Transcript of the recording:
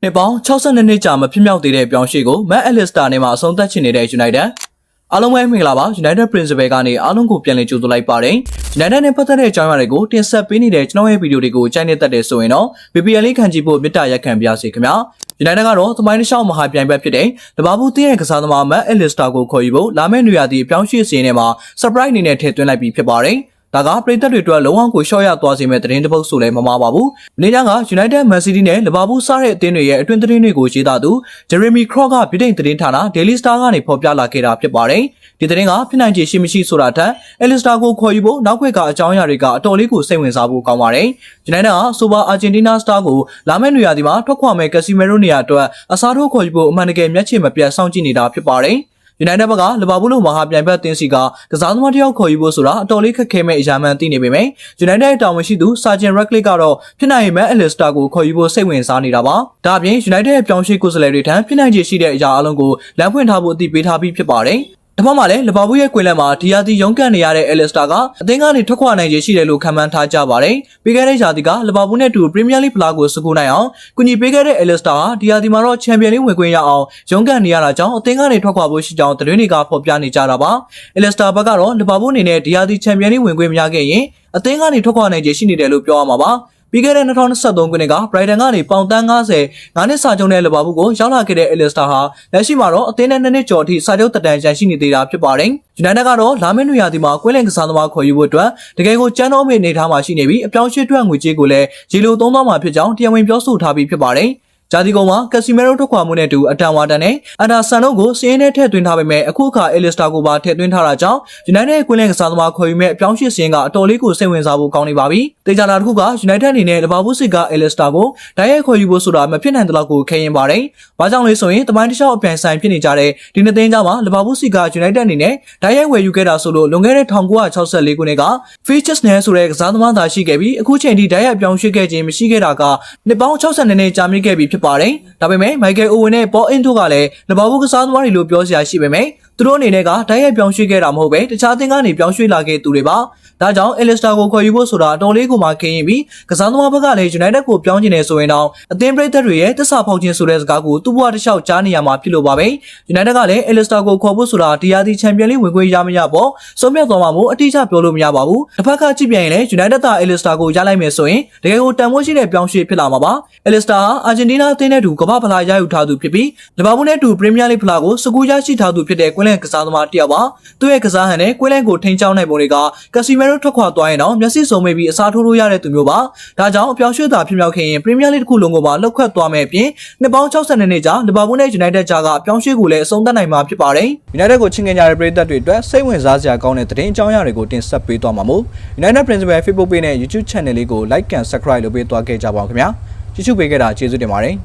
နှစ်ပေါင်း62နှစ်ကြာမဖြစ်မြောက်သေးတဲ့ပြောင်းရွှေ့ကိုမက်အလစ်စတာနဲ့မှအဆုံးသတ်ချင်နေတဲ့ United အားလုံးပဲမင်္ဂလာပါ United Principal ကနေအားလုံးကိုပြန်လည်ကြိုဆိုလိုက်ပါတယ် United နဲ့ပတ်သက်တဲ့အကြောင်းအရာတွေကိုတင်ဆက်ပေးနေတဲ့ကျွန်တော်ရဲ့ဗီဒီယိုတွေကိုကြိုက်နေတတ်တယ်ဆိုရင်တော့ VPN လေးခံကြည့်ဖို့မေတ္တာရက်ခံပါရစေခင်ဗျာ United ကတော့သမိုင်းတစ်လျှောက်မဟာပြိုင်ဘက်ဖြစ်တဲ့တဘာဘူးတင်းရဲ့ကစားသမားမက်အလစ်စတာကိုခေါ်ယူဖို့လာမယ့်နွေရာသီပြောင်းရွှေ့စီးရင်ထဲမှာ surprise အနေနဲ့ထည့်သွင်းလိုက်ပြီးဖြစ်ပါတယ်ဒါကပြည်သက်တွေအတွက်လုံးဝကိုရှော့ရသွားစေမဲ့သတင်းတစ်ပုဒ်ဆိုလည်းမမှားပါဘူး။နေ့ညက United Man City နဲ့လီဗာပူးစားတဲ့အသင်းတွေရဲ့အတွင်းသတင်းတွေကိုရေးသားသူ Jeremy Crock ကဗြိတိန်သတင်းဌာန Daily Star ကနေဖော်ပြလာခဲ့တာဖြစ်ပါတယ်။ဒီသတင်းကဖြစ်နိုင်ခြေရှိမရှိဆိုတာထက် Alistair ကိုခေါ်ယူဖို့နောက်ခွေကအကြောင်းအရာတွေကအတော်လေးကိုစိတ်ဝင်စားဖို့ကောင်းပါတယ်။ United ကဆိုပါအာဂျင်တီးနားစတာကိုလာမယ့်နွေရာသီမှာထွက်ခွာမဲ့ Casemiro နေရာအတွက်အစားထိုးခေါ်ယူဖို့အမှန်တကယ်မျက်ခြေမပြတ်စောင့်ကြည့်နေတာဖြစ်ပါတယ်။ United ဘက်ကလီဗာပူးလိုမဟာပြိုင်ဘက်တင်းစီကစားသမားတယောက်ခေါ်ယူဖို့ဆိုတာအတော်လေးခက်ခဲမဲ့အရာမှန်သိနေပေမဲ့ United ရဲ့တာဝန်ရှိသူ Sergeant Ratcliffe ကတော့ဖြစ်နိုင်မဲ့ Alistair ကိုခေါ်ယူဖို့စိတ်ဝင်စားနေတာပါ။ဒါအပြင် United ရဲ့ပြောင်းရွှေ့ကိုယ်စားလှယ်တွေထံဖြစ်နိုင်ခြေရှိတဲ့အရာအလုံးကိုလမ်းဖွင့်ထားဖို့အသိပေးထားပြီးဖြစ်ပါတယ်။တပတ်မှလည်းလီဗာပူးရဲ့ကွင်းလမ်းမှာဒီယာတီရုံးကန်နေရတဲ့ Alistair ကအသင်းကနေထွက်ခွာနိုင်ခြေရှိတယ်လို့ခန့်မှန်းထားကြပါတယ်။ပြီးခဲ့တဲ့ရာသီကလီဗာပူးနဲ့တူ Premier League ဖလားကိုစကူနိုင်အောင်ကူညီပေးခဲ့တဲ့ Alistair ဟာဒီယာတီမှာတော့ Champions League ဝင်ခွင့်ရအောင်ရုံးကန်နေရတာကြောင့်အသင်းကနေထွက်ခွာဖို့ရှိကြောင်းသတင်းတွေကဖော်ပြနေကြတာပါ။ Alistair ဘက်ကတော့လီဗာပူးအနေနဲ့ဒီယာတီ Champions League ဝင်ခွင့်မရခဲ့ရင်အသင်းကနေထွက်ခွာနိုင်ခြေရှိနေတယ်လို့ပြောရမှာပါ။ပြီးခဲ့တဲ့2023ခုနှစ်က Brighton ကနေပေါင်တန်း90 9နှစ်စာချုပ်နဲ့လီဗာပူးကိုရောက်လာခဲ့တဲ့ Alistair ဟာလက်ရှိမှာတော့အသင်းနဲ့2နှစ်ကျော်အထိစာချုပ်တက်တန်းကျန်ရှိနေသေးတာဖြစ်ပါတယ်။ United ကတော့လာမယ့်နွေရာသီမှာကွင်းလင်ကစားသမားခေါ်ယူဖို့အတွက်တကယ်ကိုကြမ်းတော့မယ့်အနေထားမှာရှိနေပြီးအပြောင်းရွှေ့အတွက်ငွေကြေးကိုလည်းရေလိုသုံးသွားမှာဖြစ်ကြောင်းတရားဝင်ပြောဆိုထားပြီးဖြစ်ပါတယ်။ဂျာတီကုံမှာကက်စီမီရိုထွက်ခွာမှုနဲ့အတူအတန်ဝါတန်နဲ့အန်ဒါဆန်တို့ကိုစီးရင်နဲ့ထည့်သွင်းထားပေမဲ့အခုအခါအယ်လစ်စတာကိုပါထည့်သွင်းထားတာကြောင့် United ရဲ့ကွင်းလင်ကစားသမားခေါ်ယူမဲ့အပြောင်းရွှေ့စီးရင်ကအတော်လေးကိုစိတ်ဝင်စားဖို့ကောင်းနေပါပြီ။တေချာတာတစ်ခုက United အနေနဲ့လီဗာပူးစစ်ကအယ်လစ်စတာကိုဓာတ်ရိုက်ခေါ်ယူဖို့ဆိုတာမဖြစ်နိုင်တဲ့လောက်ကိုခဲရင်ပါတယ်။ဘာကြောင့်လဲဆိုရင်တမိုင်းတစ်လျှောက်အပြိုင်ဆိုင်ဖြစ်နေကြတဲ့ဒီနှစ်သိန်းကြားမှာလီဗာပူးစစ်က United အနေနဲ့ဓာတ်ရိုက်ဝယ်ယူခဲ့တာဆိုလို့လွန်ခဲ့တဲ့1964ခုနှစ်က Features နဲ့ဆိုတဲ့ကစားသမားသာရှိခဲ့ပြီးအခုချိန်ထိဓာတ်ရိုက်ပြောင်းရွှေ့ခဲ့ခြင်းမရှိခဲ့တာကနှစ်ပေါင်း62နှစ်ကြာမြင့်ခဲ့ပြီဖြစ်ပါတယ်။ဒါပေမဲ့ Michael Owen နဲ့ Paul Ince တို့ကလည်းလီဗာပူးကစားသမားတွေလို့ပြောစရာရှိပေမဲ့သူတို့အနေနဲ့ကဓာတ်ရိုက်ပြောင်းရွှေ့ခဲ့တာမဟုတ်ပဲတခြားအသင်းကနေပြောင်းရွှေ့လာခဲ့သူတွေပါ။ဒါကြောင့် Alistair ကိုခေါ်ယူဖို့ဆိုတာအတော်လေးကိုမှခင်းရင်ပြီးကစားသမားဘက်ကလည်း United ကိုပြောင်းကျင်နေဆိုရင်တော့အသင်းပရိသတ်တွေရဲ့တစ္ဆာဖောက်ခြင်းဆိုတဲ့စကားကိုသူ့ဘဝတစ်လျှောက်ကြားနေရမှာဖြစ်လို့ပါပဲ။ United ကလည်း Alistair ကိုခေါ်ဖို့ဆိုတာဒီယာတီ Champions League ဝင်ခွင့်ရမရပေါ့ဆုံးဖြတ်သွားမှာမို့အတိအကျပြောလို့မရပါဘူး။တစ်ဖက်ကကြည့်ပြန်ရင်လည်း United က Alistair ကိုရလိုက်မယ်ဆိုရင်တကယ်ကိုတန်ဖိုးရှိတဲ့ပြောင်းရွှေ့ဖြစ်လာမှာပါ။ Alistair ဟာအာဂျင်တီးနားအသင်းနဲ့တူကမ္ဘာ့ဖလားရယူထားသူဖြစ်ပြီးလီဗာပူးနဲ့တူ Premier League ဖလားကိုစကူရရှိထားသူဖြစ်တဲ့ကွင်းလင်ကစားသမားတစ်ယောက်ပါ။သူ့ရဲ့ကစားဟန်နဲ့ကွင်းလင်ကိုထိန်းချောင်းနိုင်ပုံတွေကကက်စီမီရိုထွက်ခွာသွားရင်တော့မျက်စိစုံမိပြီးအစားထိုးလို့ရတဲ့သူမျိုးပါ။ဒါကြောင့်အပြောင်းရွှေ့တာဖြစ်မြောက်ခဲ့ရင် Premier League တစ်ခုလုံးကိုပါလောက်ခွက်သွားမယ်အပြင်နှစ်ပေါင်း62နှစ်ကြာလီဗာပူးနဲ့ United ကြားကအပြောင်းရွှေ့ကိုလည်းအဆုံးသတ်နိုင်မှာဖြစ်ပါတယ်။ United ကိုချင်ငင်ကြတဲ့ပရိသတ်တွေအတွက်စိတ်ဝင်စားစရာကောင်းတဲ့သတင်းအကြောင်းအရာတွေကိုတင်ဆက်ပေးသွားမှာမို့ United Principal Facebook Page နဲ့ YouTube Channel လေးကို Like and Subscribe လုပ်ပေးသွားခဲ့ကြပါဦးခင်ဗျာ။ကြည့်ရှုပေးခဲ့တာကျေးဇူးတင်ပါတယ်။